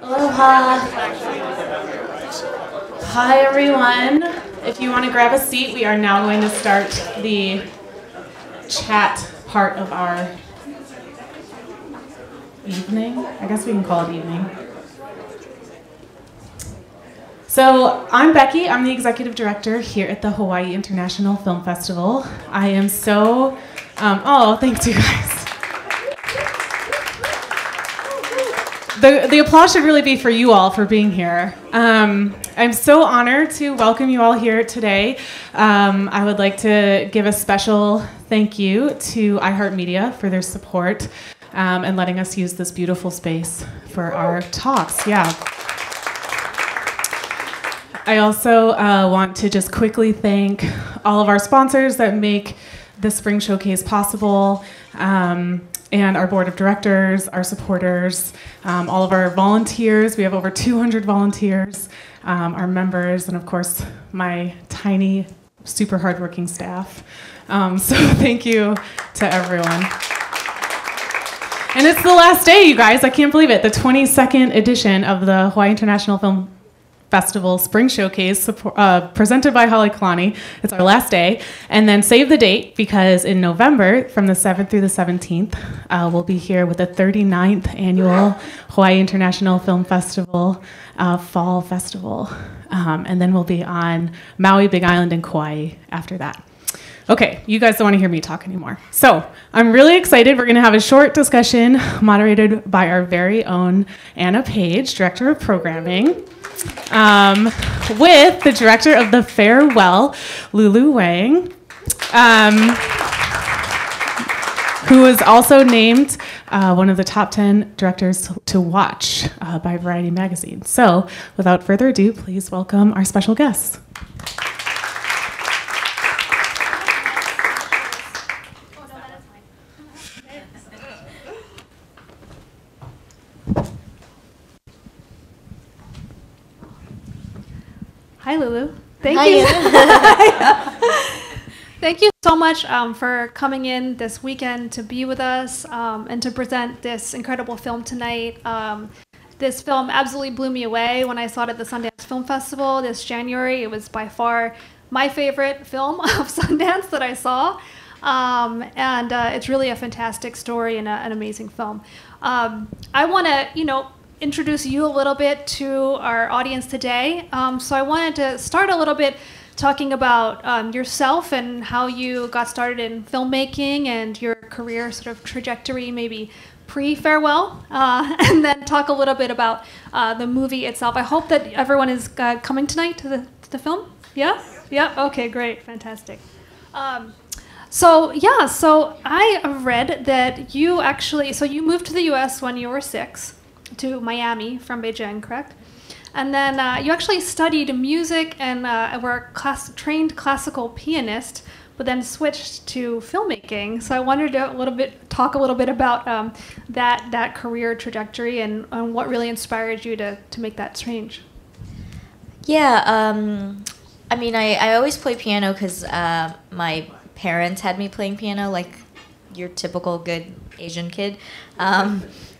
Aloha. Hi, everyone. If you want to grab a seat, we are now going to start the chat part of our evening. I guess we can call it evening. So I'm Becky. I'm the executive director here at the Hawaii International Film Festival. I am so, thanks you guys. The applause should really be for you all for being here. I'm so honored to welcome you all here today. I would like to give a special thank you to iHeartRADIO for their support and letting us use this beautiful space for our talks. Yeah. I also want to just quickly thank all of our sponsors that make the Spring Showcase possible, and our board of directors, our supporters, all of our volunteers. We have over 200 volunteers, our members, and of course, my tiny, super hardworking staff. So thank you to everyone. And it's the last day, you guys. I can't believe it. The 22nd edition of the Hawaii International Film Festival Spring Showcase, presented by Halekulani. It's our last day. And then save the date, because in November, from the 7th through the 17th, we'll be here with the 39th Annual Hawaii International Film Festival Fall Festival. And then we'll be on Maui, Big Island, and Kauai after that. Okay, you guys don't want to hear me talk anymore. So I'm really excited. We're going to have a short discussion moderated by our very own Anna Page, Director of Programming, with the Director of the Farewell, Lulu Wang, who was also named one of the top 10 directors to watch by Variety Magazine. So without further ado, please welcome our special guests. Hi, Lulu. Thank you. Thank you so much for coming in this weekend to be with us and to present this incredible film tonight. This film absolutely blew me away when I saw it at the Sundance Film Festival this January. It was by far my favorite film of Sundance that I saw. And it's really a fantastic story and an amazing film. I want to, introduce you a little bit to our audience today. So I wanted to start a little bit talking about yourself and how you got started in filmmaking and your career sort of trajectory, maybe pre-Farewell, and then talk a little bit about the movie itself. I hope that everyone is coming tonight to the film. Yeah? Yeah? Okay, great. Fantastic. So I read that you actually, you moved to the U.S. when you were 6, to Miami from Beijing, correct? And then you actually studied music and were a trained classical pianist, but then switched to filmmaking. So I wanted to talk a little bit about that career trajectory and what really inspired you to make that change. Yeah, I always play piano because my parents had me playing piano, like your typical good Asian kid.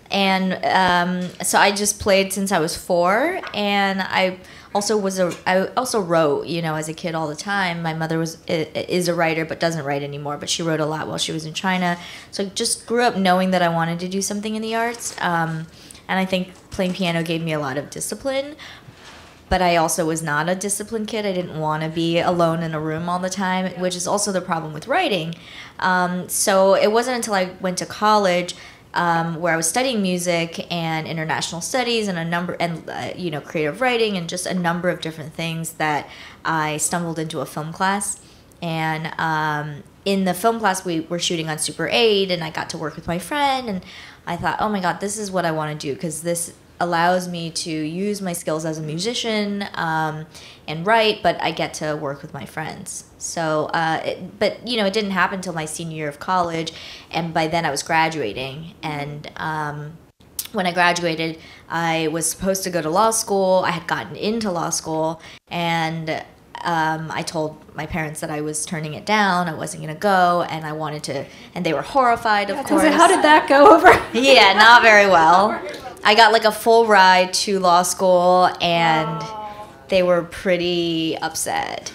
So I just played since I was 4, and I also wrote, as a kid all the time. My mother is a writer, but doesn't write anymore, but she wrote a lot while she was in China. So I just grew up knowing that I wanted to do something in the arts, and I think playing piano gave me a lot of discipline. But I also was not a disciplined kid. I didn't want to be alone in a room all the time, which is also the problem with writing. So it wasn't until I went to college where I was studying music and international studies and creative writing and just a number of different things that I stumbled into a film class. And in the film class, we were shooting on Super 8, and I got to work with my friend, and I thought, oh my God, this is what I want to do, because this allows me to use my skills as a musician and write, but I get to work with my friends. So, it didn't happen until my senior year of college, and by then I was graduating. And when I graduated, I was supposed to go to law school. I had gotten into law school, and I told my parents that I was turning it down. I wasn't going to go, and I wanted to, and they were horrified, of course. How did that go over? Yeah, not very well. I got like a full ride to law school, and they were pretty upset.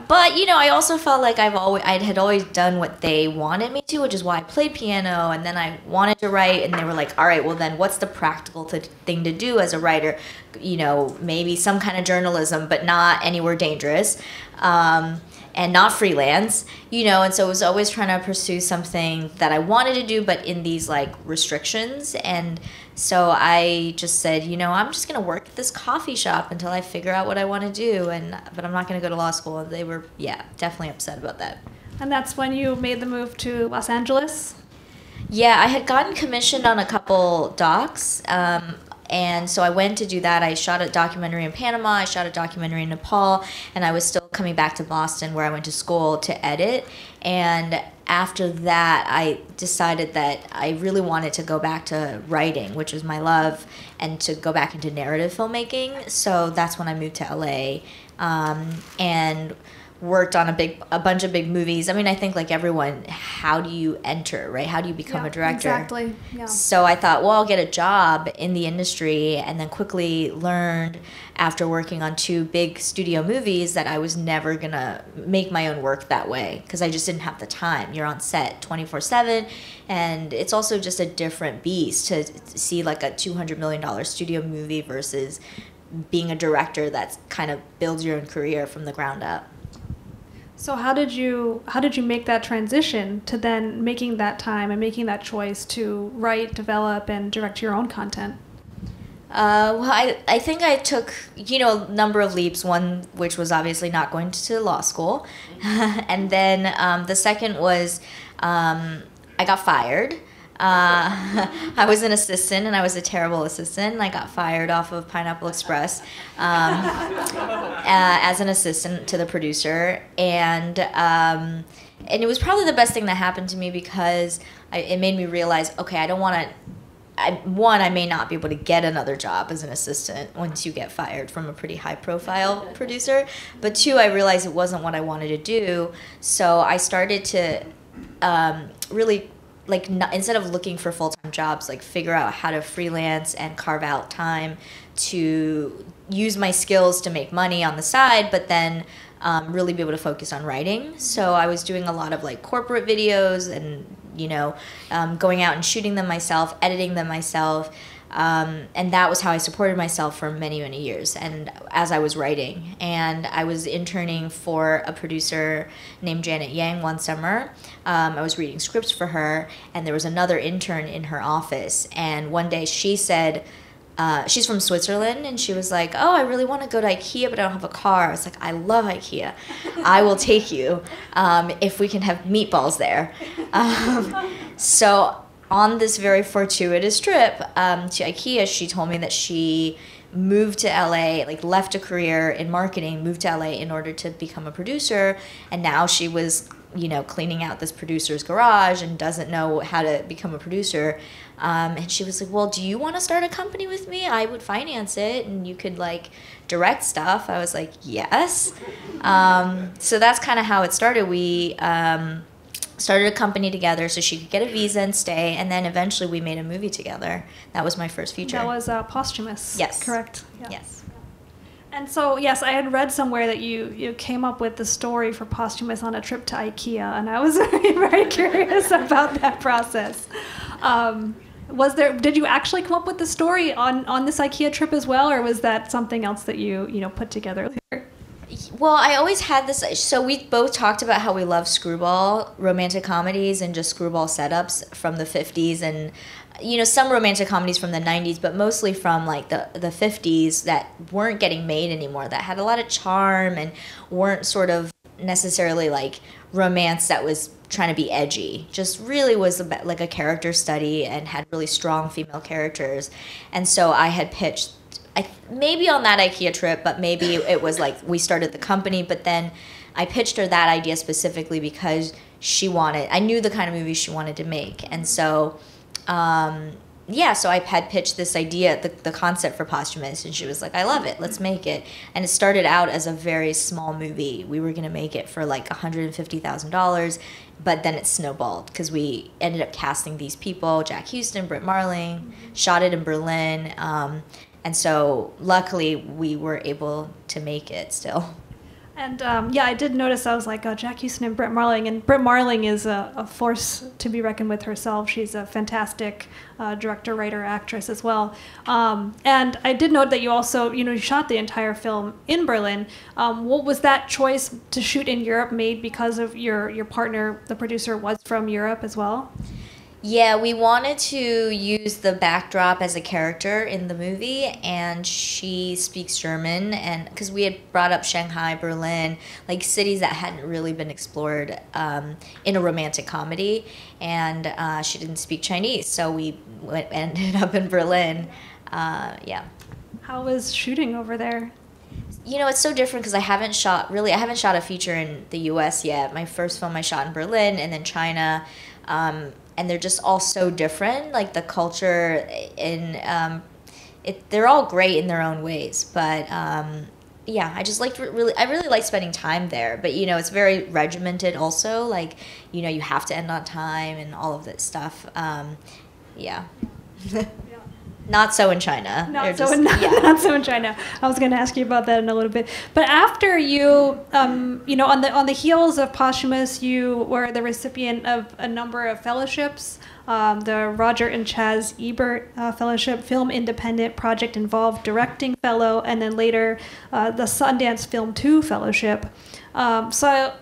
But, you know, I also felt like I had always done what they wanted me to, which is why I played piano, and then I wanted to write, and they were like, all right, well then what's the practical thing to do as a writer? You know, maybe some kind of journalism, but not anywhere dangerous, and not freelance, you know, and so I was always trying to pursue something that I wanted to do, but in these like restrictions. And so I just said, you know, I'm just going to work at this coffee shop until I figure out what I want to do, but I'm not going to go to law school. And they were, yeah, definitely upset about that. And that's when you made the move to Los Angeles? Yeah, I had gotten commissioned on a couple docs, and so I went to do that. I shot a documentary in Panama, I shot a documentary in Nepal, and I was still coming back to Boston where I went to school to edit. And after that, I decided that I really wanted to go back to writing, which was my love, and to go back into narrative filmmaking. So that's when I moved to LA, and worked on a bunch of big movies. I mean, I think like everyone, how do you enter, right? How do you become a director? Exactly. Yeah. So I thought, well, I'll get a job in the industry, and then quickly learned after working on 2 big studio movies that I was never gonna make my own work that way, because I just didn't have the time. You're on set 24/7, and it's also just a different beast to see like a $200 million studio movie versus being a director that's kind of builds your own career from the ground up. So how did you make that transition to then making that time and making that choice to write, develop, and direct your own content? Well, I think I took, you know, a number of leaps, one which was obviously not going to law school. And then the second was I got fired. I was an assistant, and I was a terrible assistant, and I got fired off of Pineapple Express as an assistant to the producer. And it was probably the best thing that happened to me, because it made me realize, okay, I don't want to... I may not be able to get another job as an assistant once you get fired from a pretty high-profile producer. But 2, I realized it wasn't what I wanted to do. So I started to really, like, instead of looking for full-time jobs, like figure out how to freelance and carve out time to use my skills to make money on the side, but then really be able to focus on writing. So I was doing a lot of like corporate videos, and you know, going out and shooting them myself, editing them myself, and that was how I supported myself for many, many years. And as I was writing, and I was interning for a producer named Janet Yang one summer. I was reading scripts for her, and there was another intern in her office. And one day she said, she's from Switzerland, and she was like, oh, I really want to go to IKEA, but I don't have a car. I was like, I love IKEA. I will take you if we can have meatballs there. So on this very fortuitous trip to IKEA, she told me that she moved to LA, like left a career in marketing, moved to LA in order to become a producer, and now she was, you know, cleaning out this producer's garage and doesn't know how to become a producer. And she was like, well, do you want to start a company with me? I would finance it, and you could like direct stuff. I was like, yes. So that's kind of how it started. We started a company together so she could get a visa and stay, and then eventually we made a movie together. That was my first feature. That was Posthumous. Yes. Correct. Yeah. Yes. And so, yes, I had read somewhere that you came up with the story for Posthumous on a trip to IKEA, and I was very, very curious about that process. Did you actually come up with the story on this IKEA trip as well, or was that something else that you put together later? Well, I always had this, so we both talked about how we love screwball romantic comedies and just screwball setups from the 50s, and you know, some romantic comedies from the 90s, but mostly from like the 50s that weren't getting made anymore, that had a lot of charm and weren't sort of necessarily like romance that was trying to be edgy, just really was like a character study and had really strong female characters. And so I had pitched, maybe on that IKEA trip, but maybe it was like we started the company, but then I pitched her that idea specifically because I knew the kind of movie she wanted to make. And so yeah, so I had pitched this idea, the concept for Posthumous, and she was like, I love it, let's make it. And it started out as a very small movie. We were going to make it for like $150,000, but then it snowballed because we ended up casting these people, Jack Houston, Britt Marling, shot it in Berlin. And so luckily we were able to make it still. And yeah, I did notice, I was like, oh, Jack Houston and Britt Marling. And Britt Marling is a force to be reckoned with herself. She's a fantastic director, writer, actress as well. And I did note that you also, you shot the entire film in Berlin. What was that choice to shoot in Europe made because of your partner, the producer, was from Europe as well? Yeah, we wanted to use the backdrop as a character in the movie, and she speaks German, and because we had brought up Shanghai, Berlin, like cities that hadn't really been explored in a romantic comedy, and she didn't speak Chinese, so we ended up in Berlin. Yeah. How was shooting over there? It's so different because I haven't shot a feature in the U.S. yet. My first film I shot in Berlin and then China. And they're just all so different, like the culture they're all great in their own ways. But yeah, I just really liked spending time there. But it's very regimented also, like you have to end on time and all of that stuff. Yeah. Not so in China. Not so in China. I was going to ask you about that in a little bit. But after you, on the heels of Posthumous, you were the recipient of a number of fellowships, the Roger and Chaz Ebert Fellowship, Film Independent Project Involved Directing Fellow, and then later the Sundance Film 2 Fellowship. So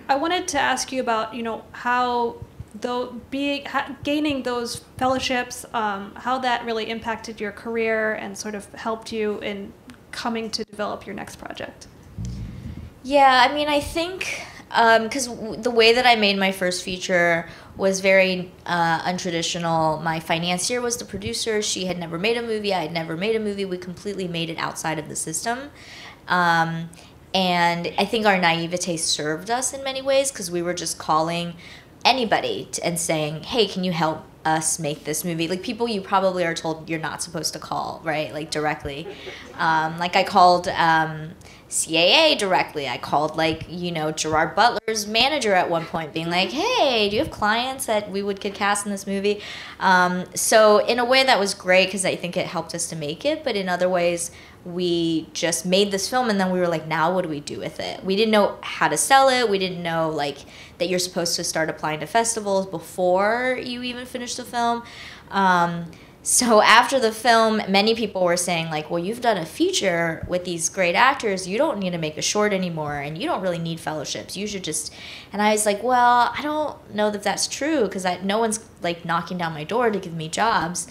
I wanted to ask you about, how gaining those fellowships, how that really impacted your career and sort of helped you in coming to develop your next project. Yeah, I mean, I think because the way that I made my first feature was very untraditional. My financier was the producer. She had never made a movie. I had never made a movie. We completely made it outside of the system. And I think our naivete served us in many ways because we were just calling anybody and saying, hey, can you help us make this movie? Like people you probably are told you're not supposed to call, right? Like directly. Like I called CAA directly. I called Gerard Butler's manager at one point being like, hey, do you have clients that we could cast in this movie? So in a way that was great because I think it helped us to make it, but in other ways we just made this film and then we were like, now what do we do with it? We didn't know how to sell it. We didn't know that you're supposed to start applying to festivals before you even finish the film. So after the film, many people were saying well, you've done a feature with these great actors. You don't need to make a short anymore and you don't really need fellowships. You should just, and I was like, well, I don't know that that's true because no one's knocking down my door to give me jobs.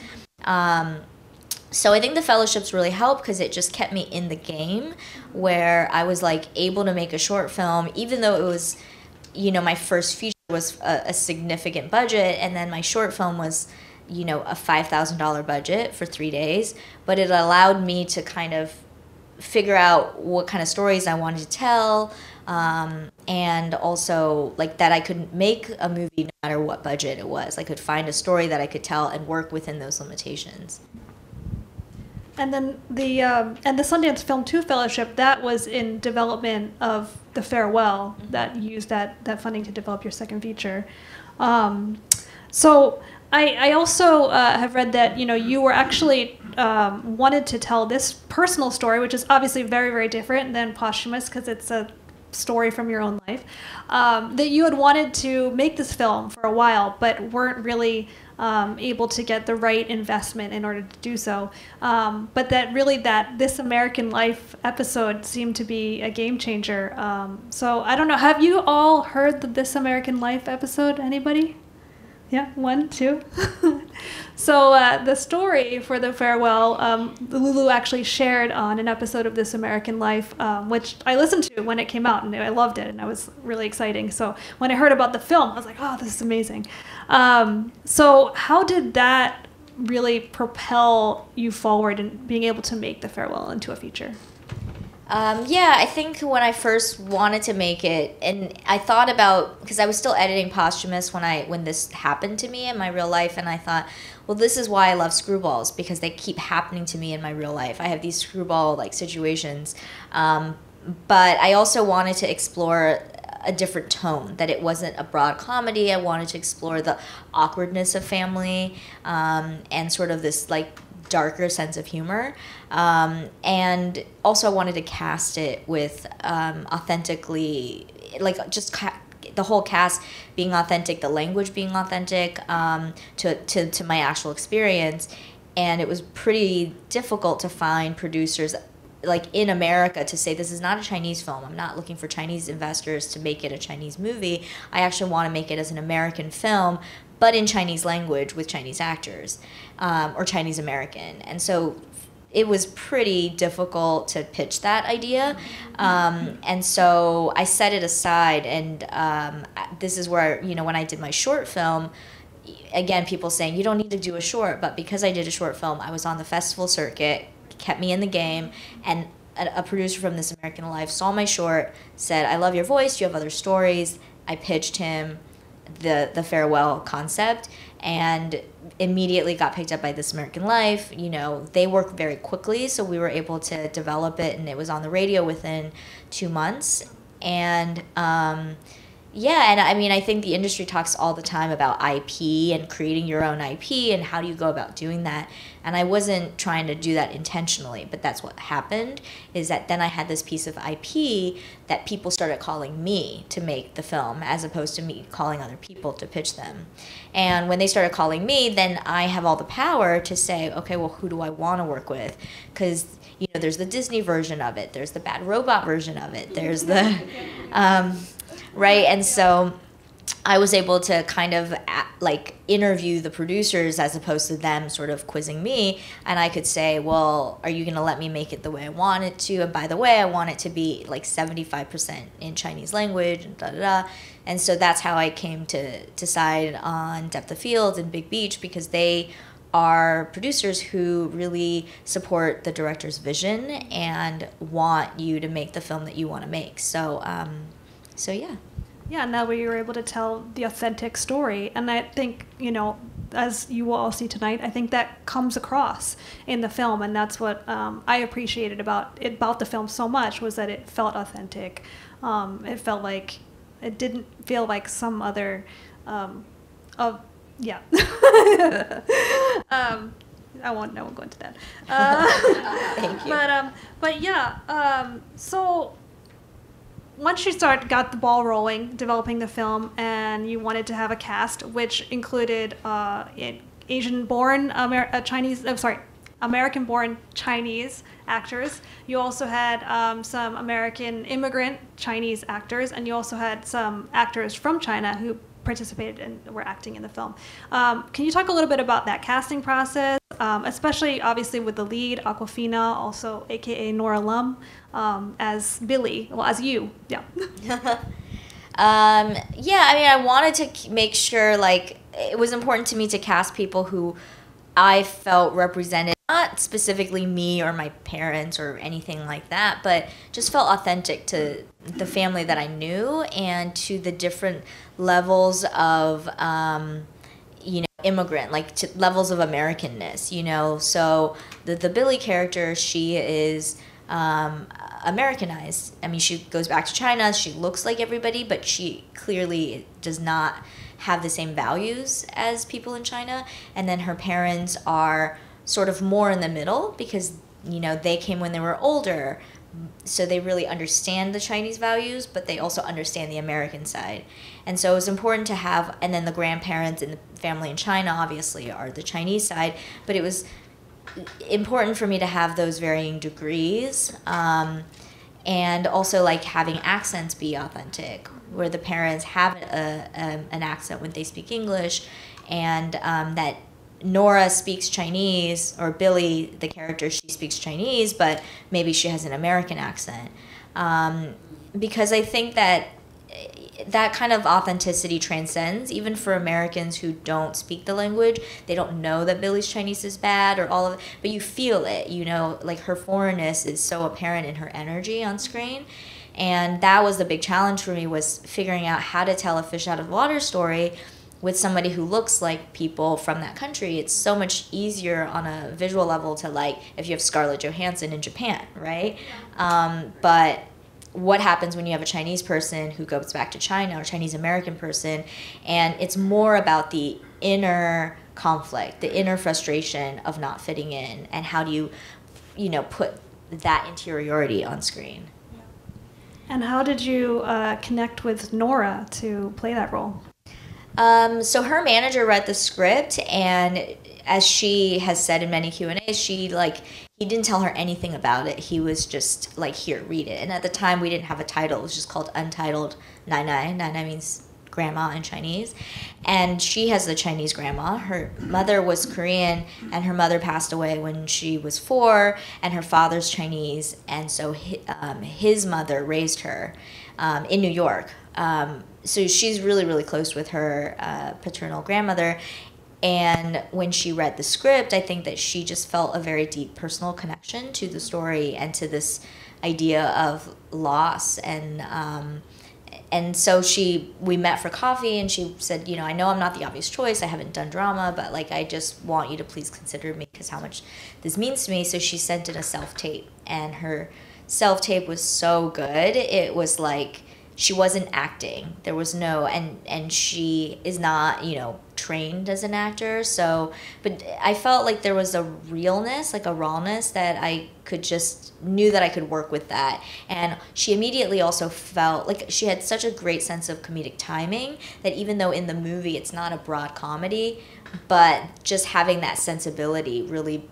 So I think the fellowships really helped because it just kept me in the game where I was able to make a short film, even though it was, my first feature was a significant budget. And then my short film was, a $5,000 budget for 3 days. But it allowed me to kind of figure out what kind of stories I wanted to tell. And also that I could make a movie no matter what budget it was. I could find a story that I could tell and work within those limitations. And then the Sundance Film 2 Fellowship, that was in development of The Farewell, that used that funding to develop your second feature. So I also have read that you were actually wanted to tell this personal story, which is obviously very, very different than Posthumous because it's a story from your own life, that you had wanted to make this film for a while but weren't really able to get the right investment in order to do so. But that This American Life episode seemed to be a game changer. So I don't know, have you all heard the This American Life episode? Anybody? Yeah, 1, 2. So the story for The Farewell, Lulu actually shared on an episode of This American Life, which I listened to when it came out, and I loved it, and it was really exciting. So when I heard about the film, I was like, oh, this is amazing. So how did that really propel you forward in being able to make The Farewell into a feature? Yeah, I think when I first wanted to make it, and I thought about, because I was still editing Posthumous when this happened to me in my real life, and I thought, well, this is why I love screwballs, because they keep happening to me in my real life. I have these screwball like situations, but I also wanted to explore a different tone, that it wasn't a broad comedy. I wanted to explore the awkwardness of family, and sort of this like darker sense of humor, and also I wanted to cast it with authentically, like just the whole cast being authentic, the language being authentic, to my actual experience. And it was pretty difficult to find producers like in America to say, this is not a Chinese film. I'm not looking for Chinese investors to make it a Chinese movie. I actually want to make it as an American film, but in Chinese language with Chinese actors, or Chinese American. And so it was pretty difficult to pitch that idea. And so I set it aside, and this is where, when I did my short film, again, people saying, you don't need to do a short, but because I did a short film, I was on the festival circuit, kept me in the game, and a producer from This American Life saw my short, said, I love your voice, you have other stories. I pitched him the farewell concept, and immediately got picked up by This American Life. They work very quickly, so we were able to develop it, and it was on the radio within 2 months. And yeah, and I mean, I think the industry talks all the time about IP and creating your own IP and how do you go about doing that. And I wasn't trying to do that intentionally, but that's what happened, is that then I had this piece of IP that people started calling me to make the film, as opposed to me calling other people to pitch them. And when they started calling me, then I have all the power to say, okay, well, who do I want to work with? Because there's the Disney version of it, there's the Bad Robot version of it, there's the right? And so I was able to kind of interview the producers as opposed to them sort of quizzing me. And I could say, well, are you going to let me make it the way I want it to? And by the way, I want it to be like 75% in Chinese language and da-da-da. And so that's how I came to decide on Depth of Field and Big Beach, because they are producers who really support the director's vision and want you to make the film that you want to make. So yeah. Yeah, and that way you were able to tell the authentic story. And I think, as you will all see tonight, I think that comes across in the film. And that's what I appreciated about the film so much, was that it felt authentic. It felt like, it didn't feel like some other, yeah. I won't go into that. Thank you. But yeah, so once you got the ball rolling, developing the film, and you wanted to have a cast, which included American-born Chinese actors. You also had some American immigrant Chinese actors, and you also had some actors from China who participated and were acting in the film. Can you talk a little bit about that casting process, especially obviously with the lead, Awkwafina, also aka Nora Lum, as Billy, well, as you, yeah. Yeah, I mean, I wanted to make sure, it was important to me to cast people who I felt represented, not specifically me or my parents or anything like that, but just felt authentic to the family that I knew and to the different levels of, immigrant, to levels of Americanness, So the Billy character, she is Americanized. I mean, she goes back to China, she looks like everybody, but she clearly does not have the same values as people in China. And then her parents are sort of more in the middle, because they came when they were older, so they really understand the Chinese values, but they also understand the American side. And so it was important to have, and then the grandparents and the family in China obviously are the Chinese side, but it was important for me to have those varying degrees, and also having accents be authentic, where the parents have an accent when they speak English, and that Nora speaks Chinese, or Billy, the character, she speaks Chinese, but maybe she has an American accent. Because I think that that kind of authenticity transcends even for Americans who don't speak the language. They don't know that Billy's Chinese is bad or all of it, but you feel it, you know, like her foreignness is so apparent in her energy on screen. And that was the big challenge for me, was figuring out how to tell a fish out of water story with somebody who looks like people from that country. It's so much easier on a visual level to, like, if you have Scarlett Johansson in Japan, right? But what happens when you have a Chinese person who goes back to China, or Chinese American person, and it's more about the inner conflict, the inner frustration of not fitting in, and how do you know, put that interiority on screen. And how did you connect with Nora to play that role? So her manager read the script, and as she has said in many Q&As, he didn't tell her anything about it. He was just like, here, read it. And at the time, we didn't have a title. It was just called Untitled Nai Nai. Nai Nai means grandma in Chinese. And she has the Chinese grandma. Her mother was Korean, and her mother passed away when she was 4, and her father's Chinese. And so his mother raised her in New York. So she's really, really close with her paternal grandmother. And when she read the script, I think that she just felt a very deep personal connection to the story and to this idea of loss. And so we met for coffee, and she said, you know, I know I'm not the obvious choice. I haven't done drama, but like, I just want you to please consider me because how much this means to me. So she sent in a self-tape, and her self-tape was so good. It was like, she wasn't acting. There was no, and she is not, you know, trained as an actor. So, but I felt like there was a realness, like a rawness that I knew that I could work with that. And she immediately also felt like she had such a great sense of comedic timing that even though in the movie it's not a broad comedy, but just having that sensibility really,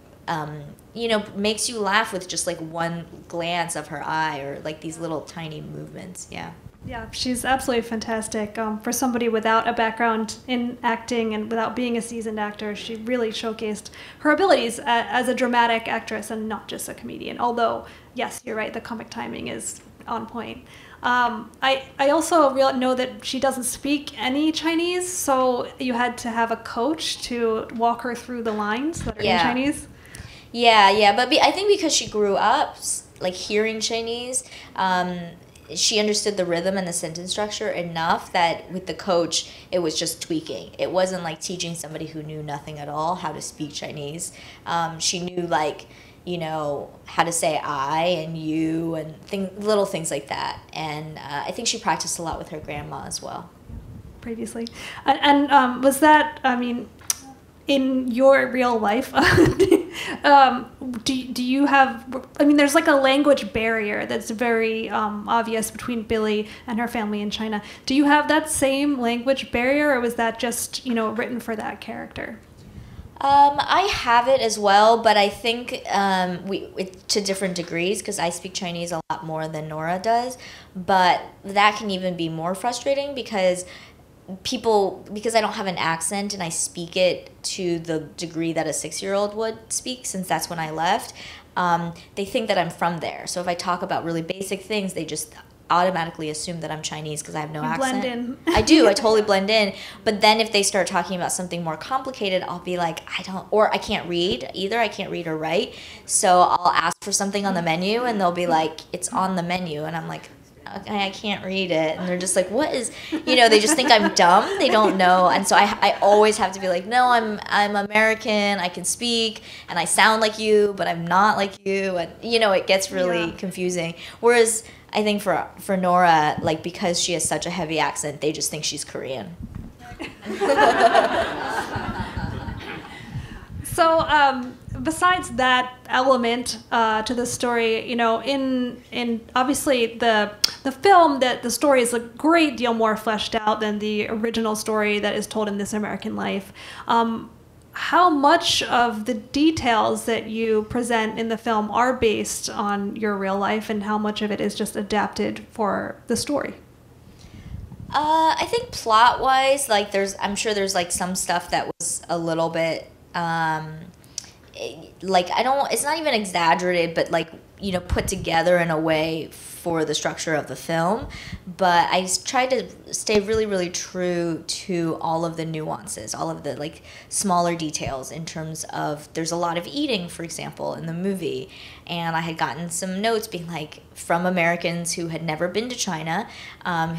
you know, makes you laugh with just like one glance of her eye or like these little tiny movements. Yeah. Yeah, she's absolutely fantastic. For somebody without a background in acting and without being a seasoned actor, she really showcased her abilities as a dramatic actress and not just a comedian. Although, yes, you're right, the comic timing is on point. I also know that she doesn't speak any Chinese, so you had to have a coach to walk her through the lines that are in Chinese. Yeah, but I think because she grew up like hearing Chinese, she understood the rhythm and the sentence structure enough that with the coach, it was just tweaking. It wasn't like teaching somebody who knew nothing at all how to speak Chinese. She knew, like, you know, how to say I and you and little things like that. And I think she practiced a lot with her grandma as well. Previously. And was that, I mean, in your real life, do you have, I mean, there's like a language barrier that's very obvious between Billy and her family in China. Do you have that same language barrier, or was that just, you know, written for that character? I have it as well, but I think to different degrees, because I speak Chinese a lot more than Nora does, but that can even be more frustrating because I don't have an accent and I speak it to the degree that a 6-year-old would speak, since that's when I left, they think that I'm from there. So if I talk about really basic things, they just automatically assume that I'm Chinese because I have no accent. Blend in. I do. I totally blend in. But then if they start talking about something more complicated, I'll be like, I can't read either. I can't read or write. So I'll ask for something on the menu and they'll be like, it's on the menu. And I'm like, okay, I can't read it. And they're just like, what is, you know, they just think I'm dumb. They don't know. And so I always have to be like, no, I'm American. I can speak and I sound like you, but I'm not like you. And, you know, it gets really confusing. Whereas I think for Nora, like, because she has such a heavy accent, they just think she's Korean. So, besides that element to the story, you know, in obviously the film, that the story is a great deal more fleshed out than the original story that is told in This American Life. How much of the details that you present in the film are based on your real life, and how much of it is just adapted for the story? I think plot-wise, like, I'm sure there's like some stuff that was a little bit. Like, it's not even exaggerated, but like put together in a way for the structure of the film, but I tried to stay really, really true to all of the nuances, all of the like smaller details in terms of there's a lot of eating, for example, in the movie. And I had gotten some notes being like from Americans who had never been to China,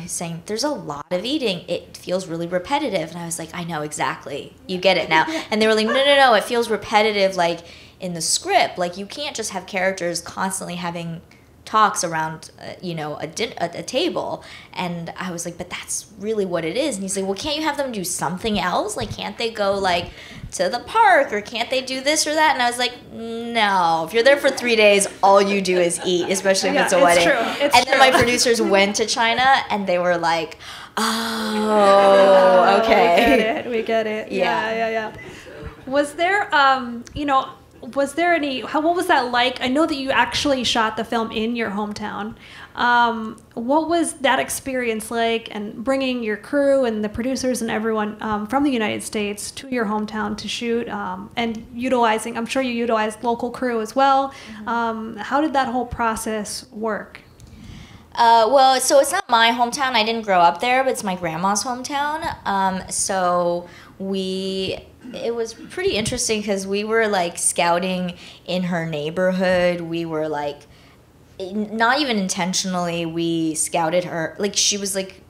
saying there's a lot of eating. It feels really repetitive. And I was like, I know exactly. You get it now. And they were like, no, it feels repetitive like in the script. Like you can't just have characters constantly having talks around a table. And I was like, but that's really what it is. And he's like, well, can't you have them do something else? Like, can't they go like to the park, or can't they do this or that? And I was like, no, if you're there for 3 days, all you do is eat, especially if it's a wedding. Then my producers went to China and they were like, oh, okay. We get it. Yeah. Was there what was that like? I know that you actually shot the film in your hometown. What was that experience like, and bringing your crew and the producers and everyone from the United States to your hometown to shoot, and I'm sure you utilized local crew as well. How did that whole process work? Well, so it's not my hometown. I didn't grow up there, but it's my grandma's hometown. It was pretty interesting because we were like scouting in her neighborhood. We were like, not even intentionally, we scouted her. Like she was like,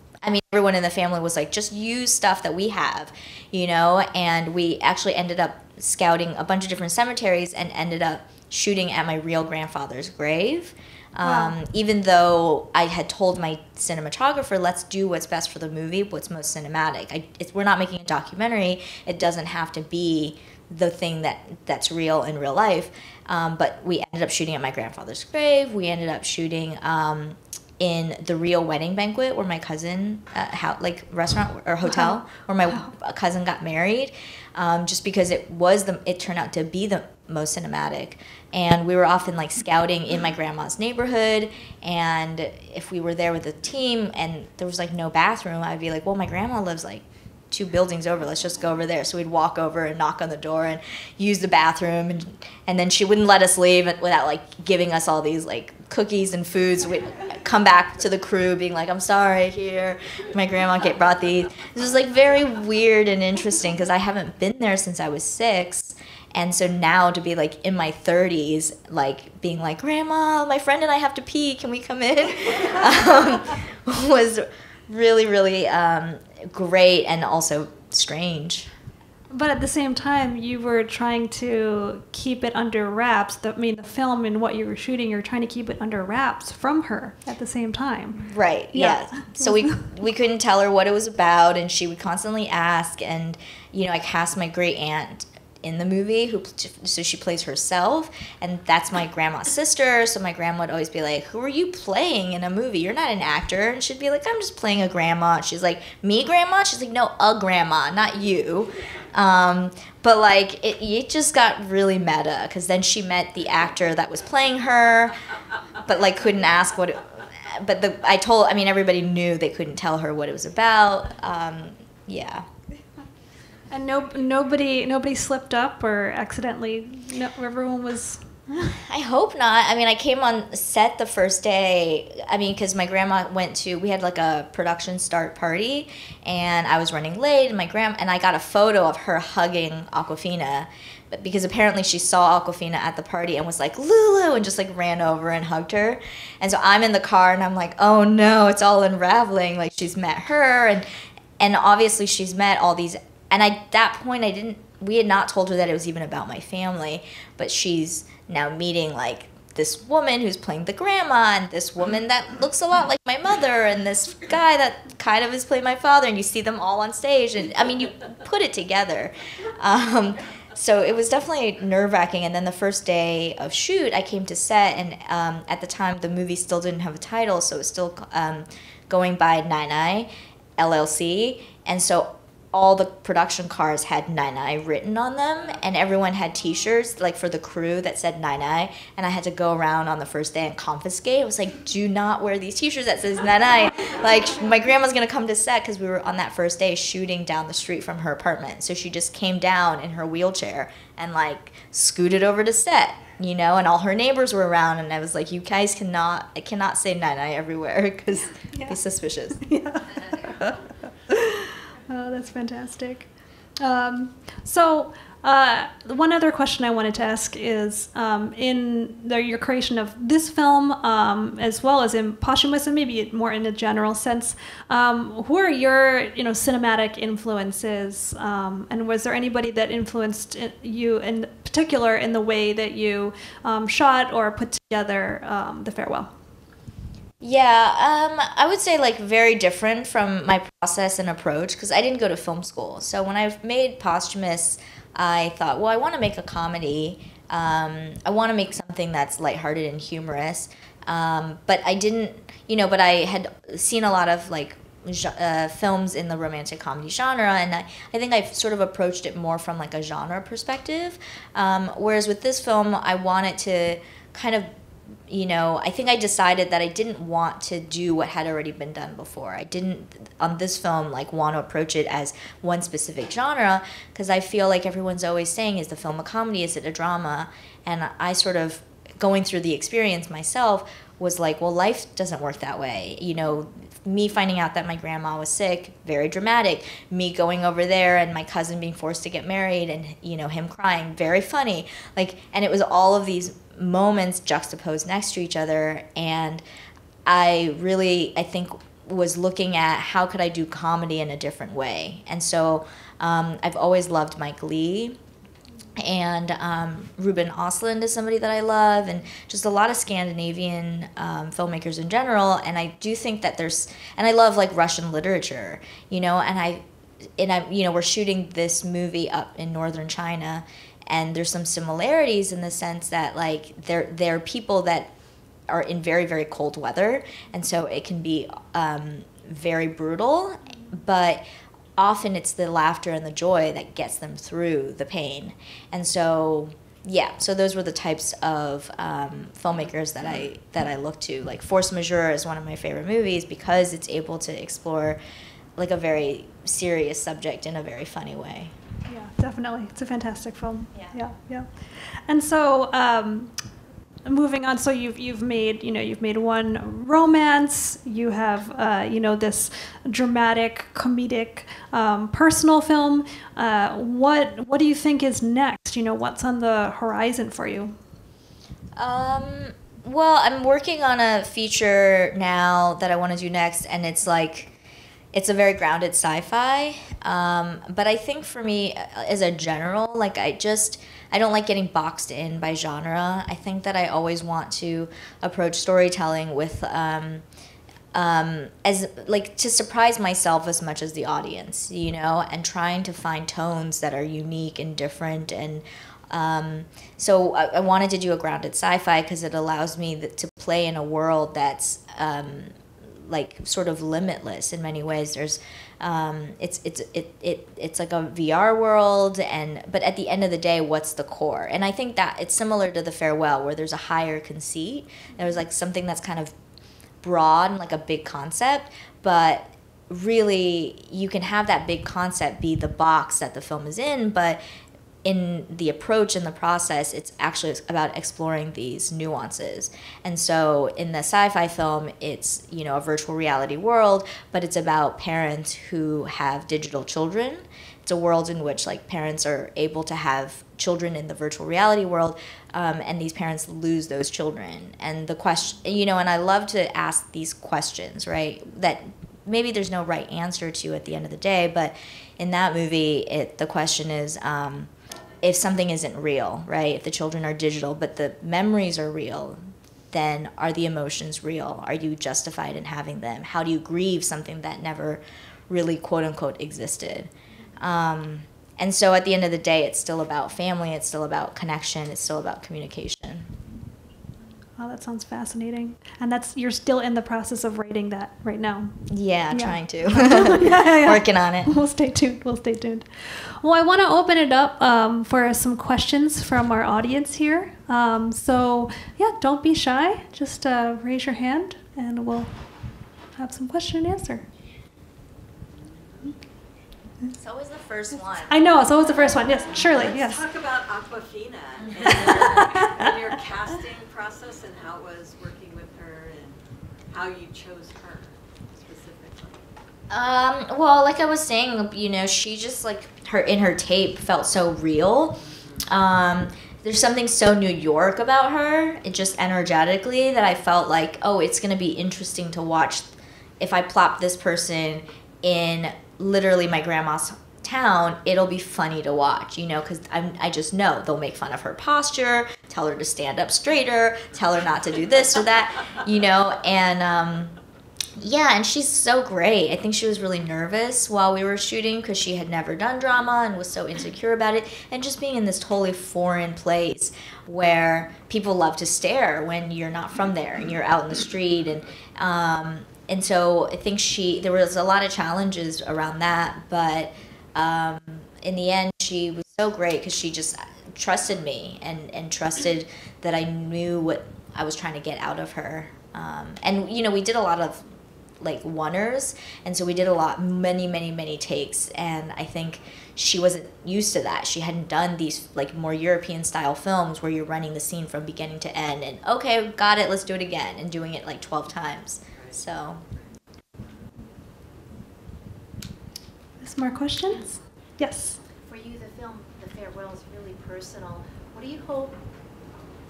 everyone in the family was like, just use stuff that we have, and we actually ended up scouting a bunch of different cemeteries and ended up shooting at my real grandfather's grave. Wow. Even though I had told my cinematographer, let's do what's best for the movie, what's most cinematic. We're not making a documentary. It doesn't have to be the thing that's real in real life. But we ended up shooting at my grandfather's grave. We ended up shooting in the real wedding banquet where my cousin, restaurant or hotel, where my cousin got married. Just because it turned out to be the most cinematic. And we were often like scouting in my grandma's neighborhood, and if we were there with a team and there was like no bathroom, I'd be like, well, my grandma lives like 2 buildings over, let's just go over there. So we'd walk over and knock on the door and use the bathroom, and then she wouldn't let us leave without like giving us all these like cookies and foods. We'd come back to the crew being like, I'm sorry, here, my grandma brought these. This was like very weird and interesting because I haven't been there since I was 6. And so now to be like in my 30s, like being like, Grandma, my friend and I have to pee, can we come in? Was really, really great and also strange. But at the same time, you were trying to keep it under wraps. The film and what you were shooting, you're trying to keep it under wraps from her at the same time. Right, yeah. So we couldn't tell her what it was about, and she would constantly ask. And, I cast my great aunt in the movie, so she plays herself, and that's my grandma's sister. So my grandma would always be like, who are you playing in a movie? You're not an actor. And she'd be like, I'm just playing a grandma. She's like, me, grandma? She's like, no, a grandma, not you. But like it just got really meta because then she met the actor that was playing her, but like couldn't ask what it, but everybody knew they couldn't tell her what it was about. Yeah. And nobody slipped up or accidentally. No, everyone was. I hope not. I came on set the first day. Because my grandma we had like a production start party, and I was running late, and I got a photo of her hugging Awkwafina, because apparently she saw Awkwafina at the party and was like, Lulu, and just like ran over and hugged her. And so I'm in the car and I'm like, oh no, it's all unraveling. Like she's met her, and obviously she's met all these. And at that point, we had not told her that it was even about my family, but she's now meeting like this woman who's playing the grandma, and this woman that looks a lot like my mother, and this guy that kind of is playing my father, and you see them all on stage, and you put it together. So it was definitely nerve-wracking. And then the first day of shoot, I came to set, and at the time the movie still didn't have a title, so it was still going by Nai Nai LLC, and so all the production cars had Nai Nai written on them, and everyone had t-shirts like for the crew that said Nai Nai, and I had to go around on the first day and confiscate. It was like, do not wear these t-shirts that says Nai Nai. Like my grandma's gonna come to set because we were on that first day shooting down the street from her apartment, so she just came down in her wheelchair and like scooted over to set. you know, and all her neighbors were around, and I was like, you guys I cannot say night-night everywhere because Yeah. be suspicious. Yeah. Oh, that's fantastic. So one other question I wanted to ask is, in your creation of this film, as well as in Posthumous, and maybe more in a general sense, who are your, cinematic influences? And was there anybody that influenced you in particular in the way that you shot or put together The Farewell? Yeah, I would say like very different from my process and approach because I didn't go to film school. So when I made Posthumous, I thought, well, I want to make a comedy. I want to make something that's lighthearted and humorous. But I didn't, but I had seen a lot of like films in the romantic comedy genre, and I think I sort of approached it more from like a genre perspective. Whereas with this film, I wanted to kind of I think I decided that I didn't want to do what had already been done before. I didn't, on this film, like want to approach it as one specific genre because I feel like everyone's always saying, is the film a comedy? Is it a drama? And I sort of, going through the experience myself, was like, well, life doesn't work that way. Me finding out that my grandma was sick, very dramatic. Me going over there and my cousin being forced to get married and, him crying, very funny. And it was all of these moments juxtaposed next to each other, and I think was looking at how could I do comedy in a different way. And so I've always loved Mike Leigh, and Ruben Östlund is somebody that I love, and just a lot of Scandinavian filmmakers in general. And I do think that and I love like Russian literature, and we're shooting this movie up in northern China. And there's some similarities in the sense that like they're people that are in very, very cold weather, and so it can be very brutal, but often it's the laughter and the joy that gets them through the pain. And so so those were the types of filmmakers that I look to. Like Force Majeure is one of my favorite movies because it's able to explore like a very serious subject in a very funny way. Yeah, definitely. It's a fantastic film. Yeah. And so, moving on. So you've made one romance. You have this dramatic, comedic, personal film. What do you think is next? What's on the horizon for you? Well, I'm working on a feature now that I want to do next, and it's a very grounded sci-fi, but I think for me, as a general, like I don't like getting boxed in by genre. I think that I always want to approach storytelling with, as like to surprise myself as much as the audience, and trying to find tones that are unique and different. And so I wanted to do a grounded sci-fi because it allows me to play in a world that's like sort of limitless in many ways. There's it's like a VR world, but at the end of the day, what's the core? And I think that it's similar to The Farewell, where there's a higher conceit. There's like something that's kind of broad and like a big concept, but really you can have that big concept be the box that the film is in, but in the approach and the process, it's actually about exploring these nuances. And so in the sci-fi film, it's, a virtual reality world, but it's about parents who have digital children. It's a world in which like parents are able to have children in the virtual reality world, and these parents lose those children. And the question, and I love to ask these questions, right, that maybe there's no right answer to at the end of the day, but in that movie, the question is, if something isn't real, right? If the children are digital, but the memories are real, then are the emotions real? Are you justified in having them? How do you grieve something that never really, quote unquote, existed? And so at the end of the day, it's still about family, it's still about connection, it's still about communication. Oh, that sounds fascinating. And you're still in the process of writing that right now. Yeah, trying to. Yeah. Working on it. We'll stay tuned. Well, I want to open it up for some questions from our audience here. So, don't be shy. Just raise your hand and we'll have some question and answer. It's always the first one. I know, it's always the first one. Yes, Shirley, yes. Let's talk about Aquafina and your casting process and how it was working with her and how you chose her specifically. Well, like I was saying, you know, she just like her tape felt so real. There's something so New York about her, it just energetically, that I felt like, oh, it's going to be interesting to watch if I plop this person in literally my grandma's town. It'll be funny to watch, you know, because I just know they'll make fun of her posture, tell her to stand up straighter, tell her not to do this or that, you know, and yeah, and she's so great. I think she was really nervous while we were shooting because she had never done drama and was so insecure about it. And just being in this totally foreign place where people love to stare when you're not from there and you're out in the street. And so I think there was a lot of challenges around that. But in the end, she was so great because she just trusted me and trusted that I knew what I was trying to get out of her. And, you know, we did a lot of like oneers, and so we did many takes, and I think she wasn't used to that. She hadn't done these like more European style films where you're running the scene from beginning to end and okay, got it, let's do it again, and doing it like 12 times. So Some more questions? Yes. For you, the film The Farewell is really personal. What do you hope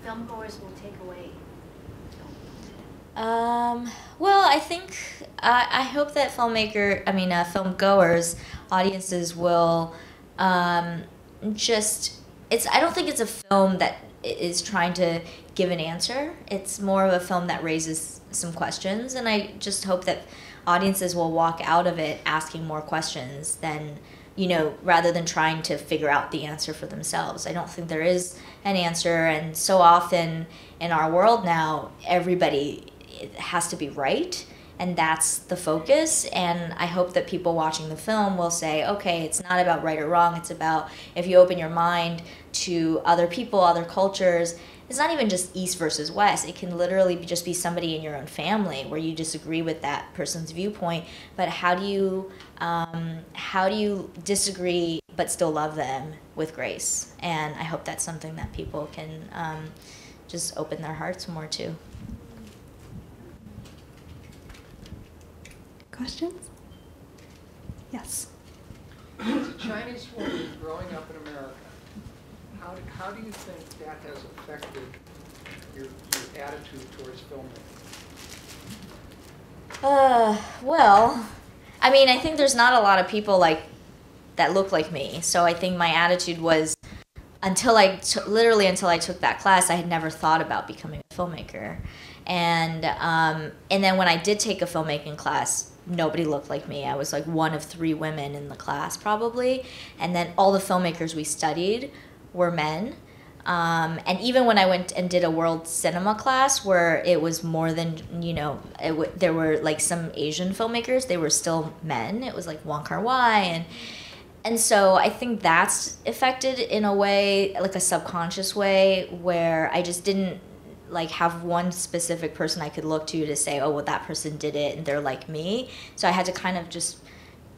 filmgoers will take away? Well, I think I hope that film goers, audiences will just. I don't think it's a film that is trying to give an answer. It's more of a film that raises some questions, and I just hope that audiences will walk out of it asking more questions than, you know, rather than trying to figure out the answer for themselves. I don't think there is an answer, and so often in our world now, everybody has to be right, and that's the focus. And I hope that people watching the film will say, okay, it's not about right or wrong, it's about if you open your mind to other people, other cultures. It's not even just East versus West. It can literally just be somebody in your own family where you disagree with that person's viewpoint, but how do you disagree but still love them with grace? And I hope that's something that people can just open their hearts more to. Questions? Yes. As a Chinese woman growing up in America, how do you think that has affected your attitude towards filmmaking? Well, I mean, I think there's not a lot of people that look like me. So I think my attitude was, until I took that class, I had never thought about becoming a filmmaker. And then when I did take a filmmaking class, nobody looked like me. I was like one of 3 women in the class probably. And then all the filmmakers we studied were men. And even when I went and did a world cinema class where it was more than, you know, there were like some Asian filmmakers, they were still men. It was like Wong Kar-wai. And so I think that's affected in a way, like a subconscious way, where I just didn't like have one specific person I could look to say, oh, well, that person did it and they're like me. So I had to kind of just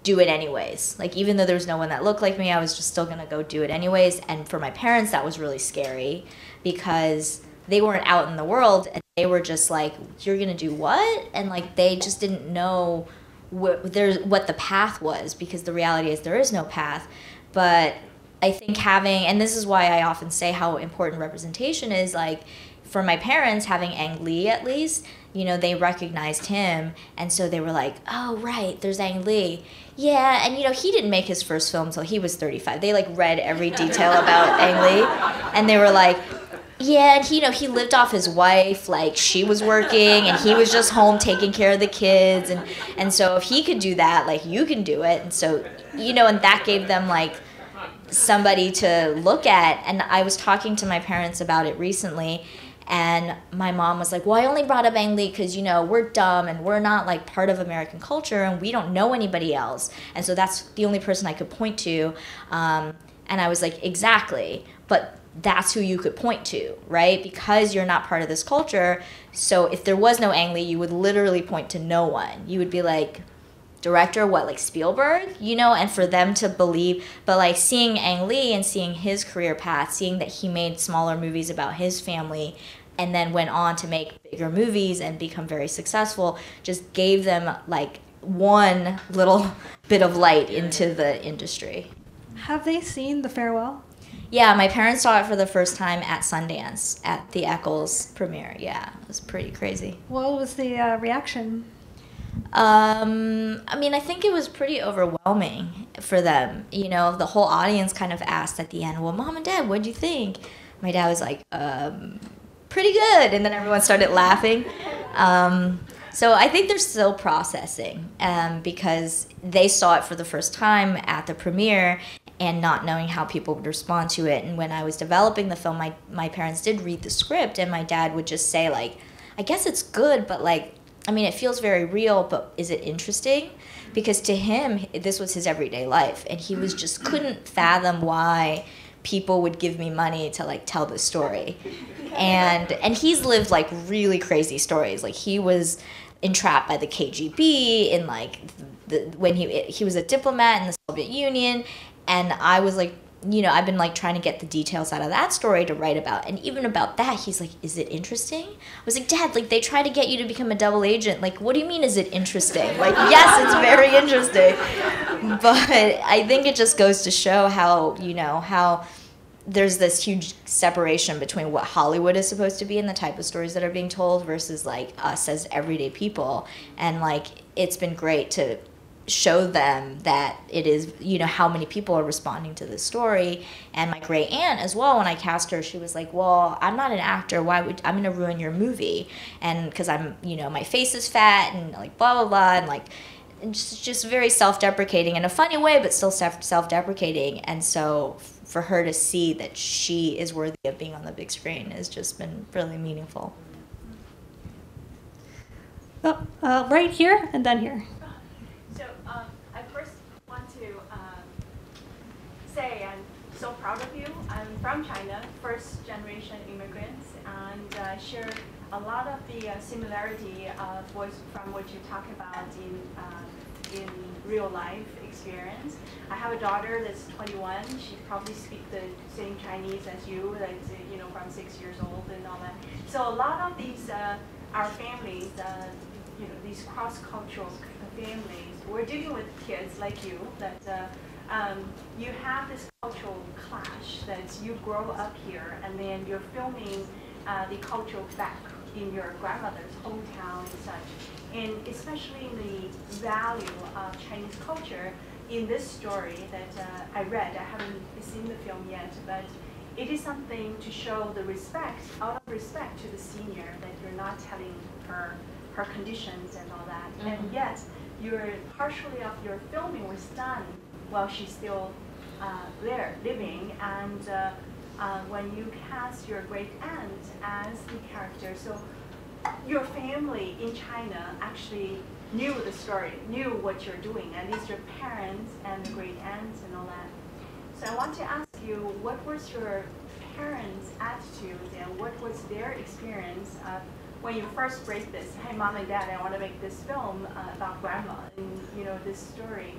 do it anyways. Like, even though there was no one that looked like me, I was just still gonna go do it anyways. And for my parents, that was really scary because they weren't out in the world and they were just like, you're gonna do what? And like, they just didn't know what the path was, because the reality is there is no path. But I think and this is why I often say how important representation is, like, for my parents, having Ang Lee at least, you know, they recognized him, and so they were like, oh, right, there's Ang Lee. Yeah, and, you know, he didn't make his first film until he was 35. They, like, read every detail about Ang Lee, and they were like, yeah, and, you know, he lived off his wife, like, she was working, and he was just home taking care of the kids, and so if he could do that, like, you can do it. And so, you know, and that gave them, like, somebody to look at. And I was talking to my parents about it recently, and my mom was like, well, I only brought up Ang Lee because, you know, we're dumb and we're not, like, part of American culture and we don't know anybody else. And so that's the only person I could point to. And I was like, exactly. But that's who you could point to, right? Because you're not part of this culture. So if there was no Ang Lee, you would literally point to no one. You would be like, director, like Spielberg, and for them to believe, but like seeing Ang Lee and seeing his career path, seeing that he made smaller movies about his family and then went on to make bigger movies and become very successful, just gave them like one little bit of light into the industry. Have they seen The Farewell? Yeah, my parents saw it for the first time at Sundance at the Eccles premiere. Yeah, it was pretty crazy. What was the reaction? I mean, I think it was pretty overwhelming for them. The whole audience kind of asked at the end, well, Mom and Dad, what'd you think? My dad was like, pretty good. And then everyone started laughing. So I think they're still processing because they saw it for the first time at the premiere and not knowing how people would respond to it. And when I was developing the film, my parents did read the script, and my dad would just say, like, I guess it's good, but like, I mean, it feels very real, but is it interesting? Because to him, this was his everyday life, and he was just couldn't fathom why people would give me money to like tell this story. And he's lived like really crazy stories. Like he was entrapped by the KGB in like when he was a diplomat in the Soviet Union, and I was like, I've been like trying to get the details out of that story to write about. And even about that, he's like, is it interesting? I was like, Dad, like they try to get you to become a double agent. Like, what do you mean, is it interesting? Like, yes, it's very interesting. But I think it just goes to show how, how there's this huge separation between what Hollywood is supposed to be and the type of stories that are being told versus like us as everyday people. And like, it's been great to show them that it is, how many people are responding to this story. And my great aunt as well, when I cast her, she was like, well, I'm not an actor, I'm gonna ruin your movie, and because I'm, my face is fat and like blah blah blah, and like just very self-deprecating in a funny way, but still self-deprecating. And so for her to see that she is worthy of being on the big screen has just been really meaningful. Right here and then here. So I first want to say I'm so proud of you. I'm from China, first generation immigrants, and share a lot of the similarity of from what you talk about in real life experience. I have a daughter that's 21. She probably speaks the same Chinese as you, that's from 6 years old and all that. So a lot of these our families, these cross-cultural families, we're dealing with kids like you that you have this cultural clash that you grow up here and then you're filming the cultural fact in your grandmother's hometown and such. And especially in the value of Chinese culture in this story that I read. I haven't seen the film yet, but it is something to show the respect, out of respect to the senior, that you're not telling her conditions and all that. Mm-hmm. And yet, partially of your filming was done while she's still there, living. And when you cast your great aunt as the character, so your family in China actually knew the story, knew what you're doing, at least your parents and the great aunts and all that. So I want to ask you, what was your parents' attitude and what was their experience when you first break this? Hey, Mom and Dad, I want to make this film about grandma and this story.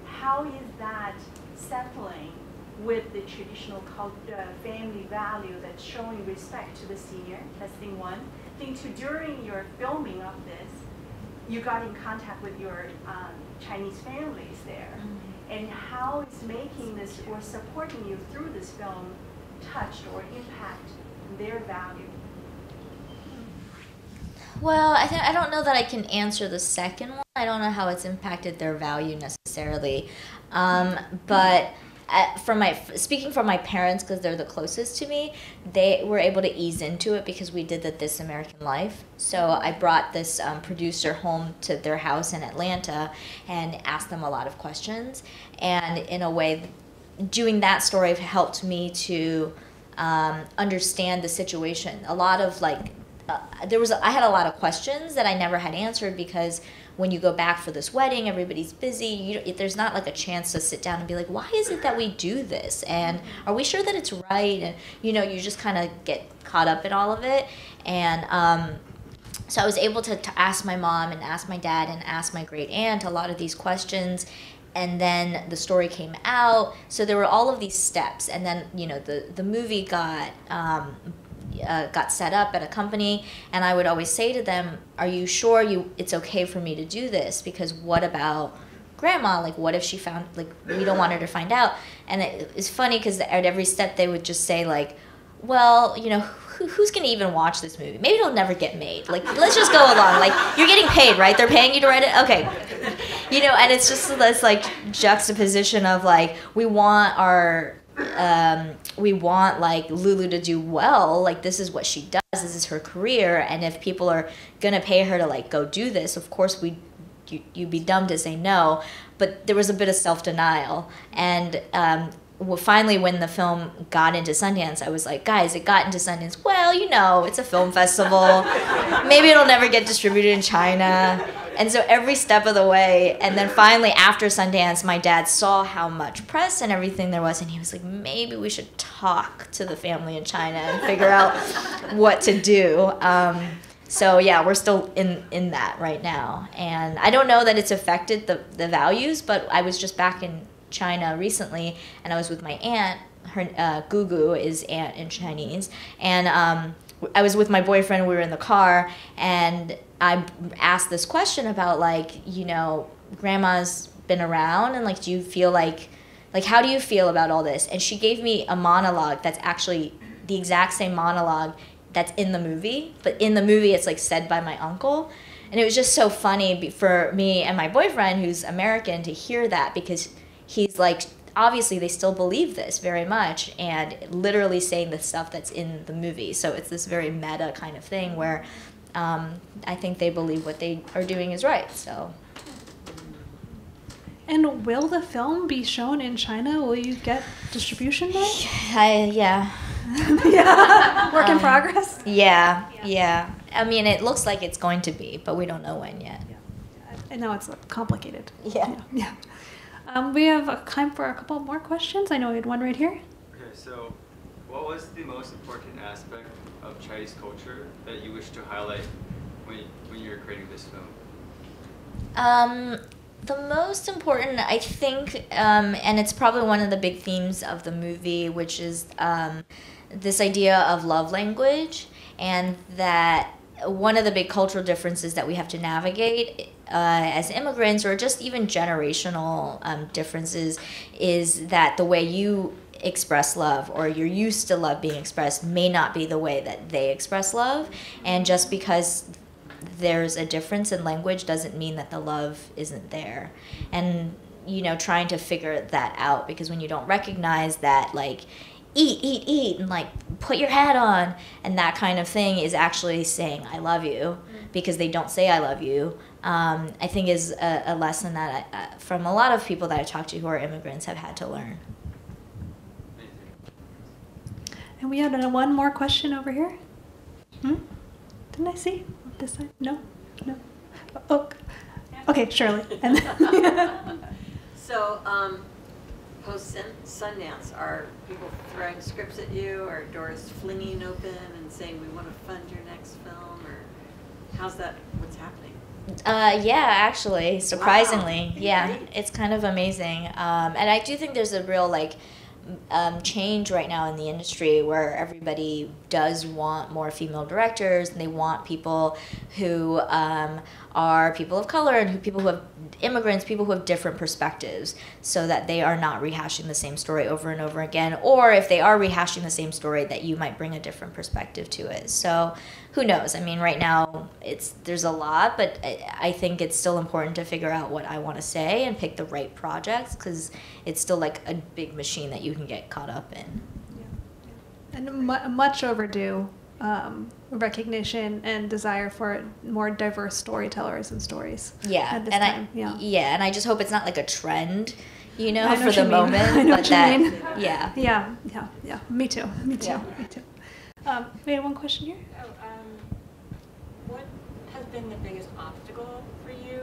How is that settling with the traditional family value that's showing respect to the senior? That's thing one. Thing two, during your filming of this, you got in contact with your Chinese families there. Mm-hmm. And how is making this or supporting you through this film touched or impact their value? Well, I don't know that I can answer the second one. I don't know how it's impacted their value necessarily. But speaking for my parents, because they're the closest to me, they were able to ease into it because we did the This American Life. So I brought this producer home to their house in Atlanta and asked them a lot of questions. And in a way, doing that story helped me to understand the situation. A lot of I had a lot of questions that I never had answered because when you go back for this wedding, everybody's busy. There's not like a chance to sit down and be like, why is it that we do this? And are we sure that it's right? And you just kind of get caught up in all of it. And So I was able to ask my mom and ask my dad and ask my great aunt a lot of these questions. And then the story came out. So there were all of these steps. And then, you know, the movie got set up at a company. And I would always say to them, are you sure it's okay for me to do this? Because what about grandma? Like, what if she found, like, we don't want her to find out? And it's funny because at every step they would just say, like, well, you know, who's going to even watch this movie? Maybe it'll never get made. Like, let's just go along. Like, you're getting paid, right? They're paying you to write it? Okay. You know, and it's just this, like, juxtaposition of, like, we want like Lulu to do well. Like, this is what she does. This is her career. And if people are going to pay her to, like, go do this, of course you'd be dumb to say no. But there was a bit of self-denial. And finally, when the film got into Sundance, I was like, guys, it got into Sundance. Well, you know, it's a film festival. Maybe it'll never get distributed in China. And so every step of the way, and then finally after Sundance, my dad saw how much press and everything there was, and he was like, maybe we should talk to the family in China and figure out what to do. So yeah, we're still in that right now. And I don't know that it's affected the values, but I was just back in China recently, and I was with my aunt. Her Gugu is aunt in Chinese, and I was with my boyfriend. We were in the car, and I asked this question about, like, you know, grandma's been around, and, like, do you feel like how do you feel about all this? And she gave me a monologue that's actually the exact same monologue that's in the movie, but in the movie it's, like, said by my uncle. And it was just so funny for me and my boyfriend, who's American, to hear that, because he's like, obviously they still believe this very much, and literally saying the stuff that's in the movie. So it's this very meta kind of thing where I think they believe what they are doing is right. So. And will the film be shown in China? Will you get distribution there? Yeah. Yeah. Work in progress? Yeah. I mean, it looks like it's going to be, but we don't know when yet. Yeah. I know it's complicated. Yeah. We have time for a couple more questions. I know we had one right here. Okay, so what was the most important aspect of Chinese culture that you wish to highlight when you were creating this film? The most important, I think, and it's probably one of the big themes of the movie, which is this idea of love language, and that one of the big cultural differences that we have to navigate as immigrants, or just even generational differences, is that the way you express love, or you're used to love being expressed, may not be the way that they express love. And just because there's a difference in language doesn't mean that the love isn't there. And, you know, trying to figure that out, because when you don't recognize that, like, eat, and, like, put your hat on, and that kind of thing is actually saying I love you, because they don't say I love you, I think is a lesson that from a lot of people that I talk to who are immigrants have had to learn. And we had one more question over here. Didn't I see? This side? No? Oh, okay, Shirley. And So, post Sundance, are people throwing scripts at you, or doors flinging open and saying, we want to fund your next film, or what's happening? Yeah, actually, surprisingly. Wow. Yeah, Great. it's kind of amazing. And I do think there's a real, like, change right now in the industry where everybody does want more female directors, and they want people who are people of color, and people who have immigrants, people who have different perspectives, so that they are not rehashing the same story over and over again, or if they are rehashing the same story, that you might bring a different perspective to it. So who knows? I mean, right now there's a lot, but I think it's still important to figure out what I want to say and pick the right projects, because it's still like a big machine that you can get caught up in. And much overdue recognition and desire for more diverse storytellers and stories. Yeah, at this and time. and I just hope it's not like a trend, you know, I know for what the you mean. moment. I know but what you that, mean. yeah. Yeah. Me too. Yeah. Me too. We had one question here. What has been the biggest obstacle for you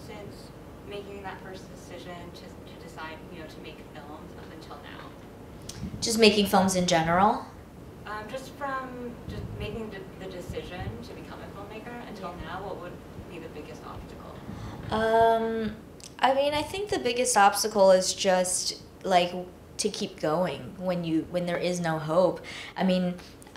since making that first decision to decide, to make films up until now? Just making films in general. Just from making the decision to become a filmmaker until now, what would be the biggest obstacle? I mean, I think the biggest obstacle is just like to keep going when there is no hope. I mean,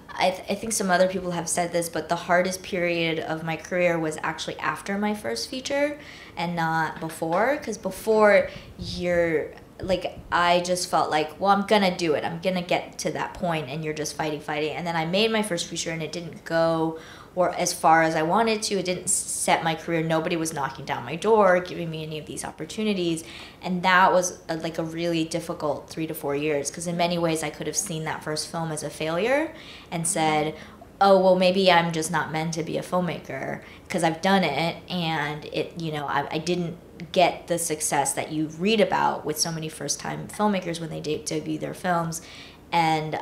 I think some other people have said this, but the hardest period of my career was actually after my first feature and not before, because before you're like, I just felt like, well, I'm gonna do it, I'm gonna get to that point, and you're just fighting, and then I made my first feature and it didn't go or as far as I wanted to. It didn't set my career. Nobody was knocking down my door, giving me any of these opportunities. And that was like a really difficult 3 to 4 years, because in many ways I could have seen that first film as a failure and said, oh, well, maybe I'm just not meant to be a filmmaker because I've done it, and it, you know, I didn't get the success that you read about with so many first-time filmmakers when they debut their films. And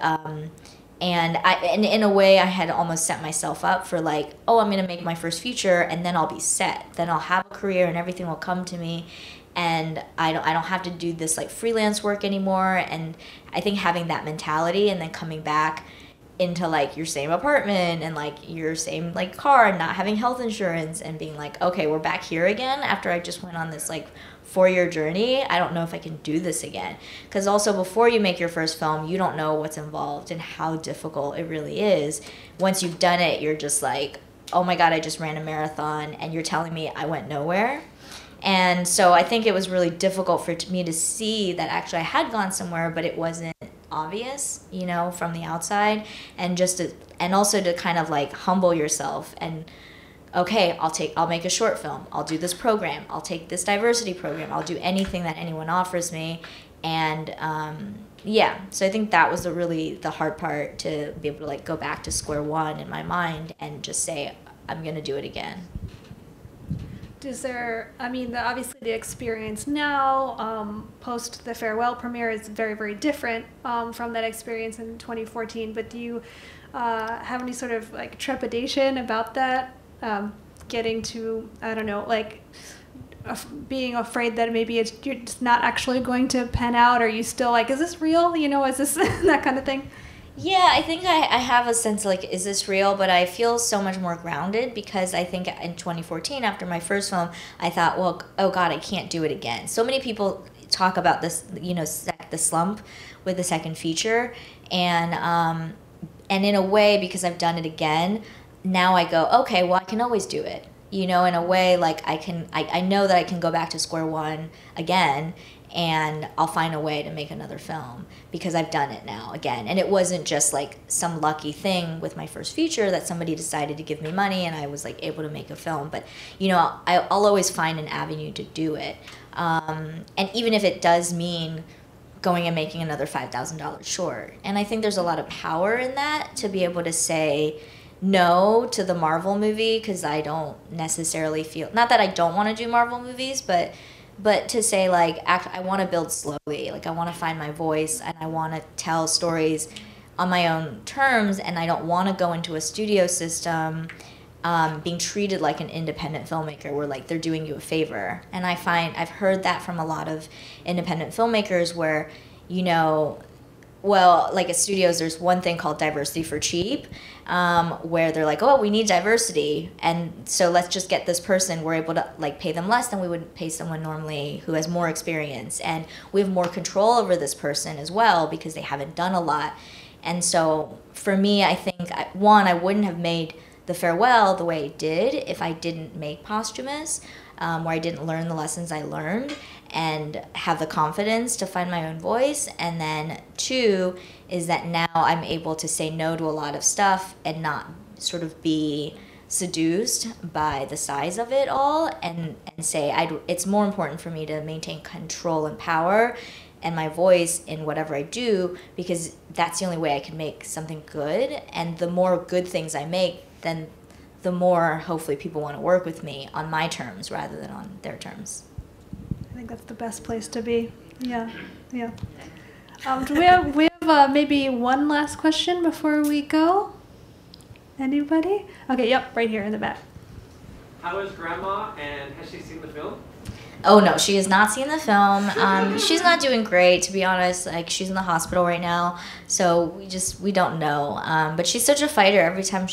in a way, I had almost set myself up for like, oh, I'm gonna make my first feature and then I'll be set. Then I'll have a career and everything will come to me, and I don't have to do this like freelance work anymore. And I think having that mentality and then coming back into like your same apartment and like your same like car and not having health insurance and being like, okay, we're back here again after I just went on this like 4-year journey. I don't know if I can do this again. Because also before you make your first film, you don't know what's involved and how difficult it really is. Once you've done it, you're just like, oh my God, I just ran a marathon and you're telling me I went nowhere. And so I think it was really difficult for me to see that actually I had gone somewhere, but it wasn't obvious, you know, from the outside. And also to kind of like humble yourself and, okay, I'll make a short film. I'll do this program. I'll take this diversity program. I'll do anything that anyone offers me. And yeah, so I think that was the hard part, to be able to like go back to square one in my mind and just say, I'm going to do it again. Is there, I mean, obviously the experience now, post the farewell premiere, is very, very different from that experience in 2014. But do you have any sort of like trepidation about that? Getting to, I don't know, like being afraid that maybe you're just not actually going to pan out? Or are you still like, is this real? You know, is this that kind of thing? Yeah, I think I have a sense like, is this real? But I feel so much more grounded, because I think in 2014, after my first film, I thought, well, oh God, I can't do it again. So many people talk about this, you know, the slump with the second feature. And in a way, because I've done it again, now I go, okay, well, I can always do it. You know, in a way, like I know that I can go back to square one again, and I'll find a way to make another film because I've done it now again. And it wasn't just like some lucky thing with my first feature that somebody decided to give me money and I was like able to make a film. But, you know, I'll always find an avenue to do it. And even if it does mean going and making another $5,000 short. And I think there's a lot of power in that, to be able to say no to the Marvel movie, because I don't necessarily feel, not that I don't want to do Marvel movies, but to say like, I want to build slowly. Like I want to find my voice and I want to tell stories on my own terms, and I don't want to go into a studio system being treated like an independent filmmaker where like they're doing you a favor. And I find I've heard that from a lot of independent filmmakers where, you know, well, like at studios, there's one thing called diversity for cheap, where they're like, oh, we need diversity, and so let's just get this person. We're able to like pay them less than we would pay someone normally who has more experience, and we have more control over this person as well because they haven't done a lot. And so for me, I think, one, I wouldn't have made The Farewell the way I did if I didn't make Posthumous, where I didn't learn the lessons I learned and have the confidence to find my own voice. And then 2 is that now I'm able to say no to a lot of stuff and not sort of be seduced by the size of it all, and say it's more important for me to maintain control and power and my voice in whatever I do, because that's the only way I can make something good. And the more good things I make, then the more hopefully people want to work with me on my terms rather than on their terms. I think that's the best place to be. Yeah, yeah. Do we have maybe one last question before we go? Anybody? Okay, yep, right here in the back. How is Grandma, and has she seen the film? Oh no, she has not seen the film. She's not doing great, to be honest. Like, she's in the hospital right now, so we don't know. But she's such a fighter. Every time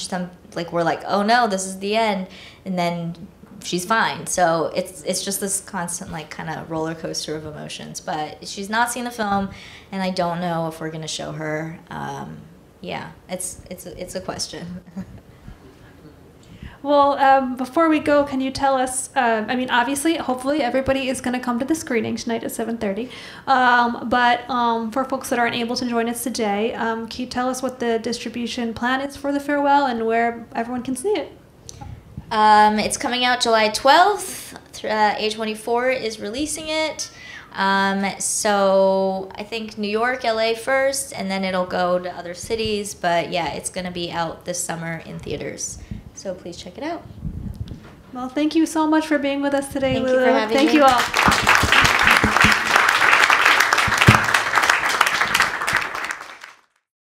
we're like, oh no, this is the end, and then she's fine. So it's just this constant like kind of roller coaster of emotions. But she's not seen the film, and I don't know if we're gonna show her. Yeah, it's a question. Well, before we go, can you tell us, I mean, obviously, hopefully everybody is going to come to the screening tonight at 7:30. But for folks that aren't able to join us today, can you tell us what the distribution plan is for The Farewell and where everyone can see it? It's coming out July 12th. A24 is releasing it. So I think New York, LA first, and then it'll go to other cities. But yeah, it's going to be out this summer in theaters. So please check it out. Well, thank you so much for being with us today, Thank Lulu. you for having me. Thank you all.